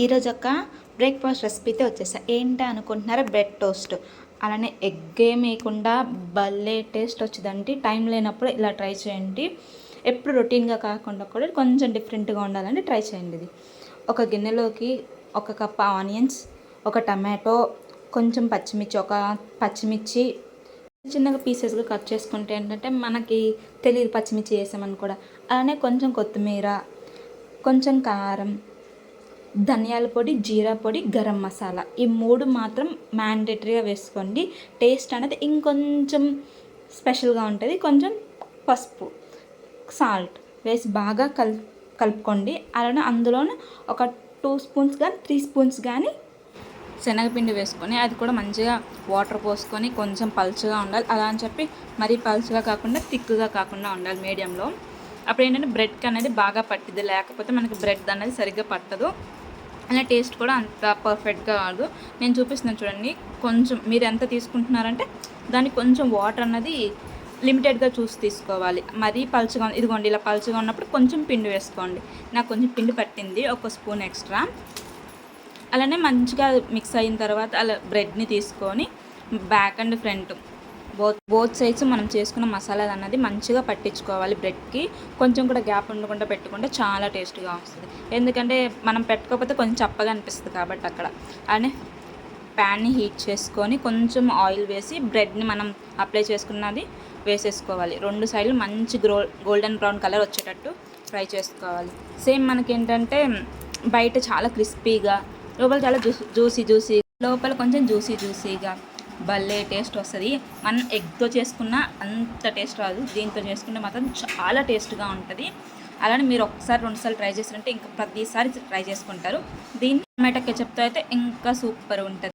ఈరోజు ఒక బ్రేక్ఫాస్ట్ రెసిపీతో వచ్చేసా. ఏంటా అనుకుంటున్నారా? Bread toast. అలానే ఎగ్ ఏం వేయకుండా భలే టేస్ట్ వచ్చిందండి. టైం లేనప్పుడు ఇలా ట్రై చేయండి. ఎప్పుడు రొటీన్గా కాకుండా కూడా కొంచెం డిఫరెంట్గా ఉండాలంటే ట్రై చేయండి. ఇది ఒక గిన్నెలోకి 1 కప్ ఆనియన్స్, 1 టమాటో, కొంచెం పచ్చిమిర్చి చిన్నగా పీసెస్గా కట్ చేసుకుంటే ఏంటంటే మనకి తెలియదు పచ్చిమిర్చి వేసామని కూడా. అలానే కొంచెం కొత్తిమీర, కొంచెం కారం, ధనియాల పొడి, జీరా పొడి, గరం మసాలా, ఈ 3 మాత్రం మ్యాండేటరీగా వేసుకోండి. టేస్ట్ అనేది ఇంకొంచెం స్పెషల్గా ఉంటుంది. కొంచెం పసుపు, సాల్ట్ వేసి బాగా కలుపుకోండి. అలానే అందులోనే ఒక 2 స్పూన్స్ కానీ 3 స్పూన్స్ కానీ శనగపిండి వేసుకొని అది కూడా మంచిగా వాటర్ పోసుకొని కొంచెం పలుచగా ఉండాలి. అలా అని చెప్పి మరీ పలుచగా కాకుండా థిక్గా కాకుండా ఉండాలి మీడియంలో. అప్పుడు ఏంటంటే బ్రెడ్కి అనేది బాగా పట్టిద్ది, లేకపోతే మనకి బ్రెడ్ అనేది సరిగ్గా పట్టదు. అలా టేస్ట్ కూడా అంత పర్ఫెక్ట్గా కాదు. నేను చూపిస్తున్నాను చూడండి. కొంచెం మీరు ఎంత తీసుకుంటున్నారంటే దానికి కొంచెం వాటర్ అన్నది లిమిటెడ్గా చూసి తీసుకోవాలి. మరీ పలుచగా ఇదిగోండి, ఇలా పలుచగా ఉన్నప్పుడు కొంచెం పిండి వేసుకోండి. నాకు కొంచెం పిండి పట్టింది, 1 స్పూన్ ఎక్స్ట్రా. అలానే మంచిగా మిక్స్ అయిన తర్వాత అలా బ్రెడ్ని తీసుకొని back and front both sides మనం చేసుకున్న మసాలా అన్నది మంచిగా పట్టించుకోవాలి బ్రెడ్కి. కొంచెం కూడా గ్యాప్ ఉండకుండా పెట్టుకుంటే చాలా టేస్ట్గా వస్తుంది. ఎందుకంటే మనం పెట్టుకోకపోతే కొంచెం చప్పగా అనిపిస్తుంది కాబట్టి అక్కడ. అలానే ప్యాన్ని హీట్ చేసుకొని కొంచెం ఆయిల్ వేసి బ్రెడ్ని మనం అప్లై చేసుకున్నది వేసేసుకోవాలి. 2 సైడ్లు మంచి గోల్డెన్ బ్రౌన్ కలర్ వచ్చేటట్టు ఫ్రై చేసుకోవాలి. సేమ్ మనకేంటంటే బయట చాలా క్రిస్పీగా, లోపల చాలా జ్యూసీ లోపల కొంచెం జ్యూసీగా భలే టేస్ట్ వస్తుంది. మనం ఎగ్తో చేసుకున్న అంత టేస్ట్ రాదు, దీంతో చేసుకుంటే మాత్రం చాలా టేస్ట్గా ఉంటుంది. అలానే మీరు 1-2 సార్లు ట్రై చేసారంటే ఇంకా ప్రతిసారి ట్రై చేసుకుంటారు. దీన్ని టమాటో కెచప్తో అయితే ఇంకా సూపర్ ఉంటుంది.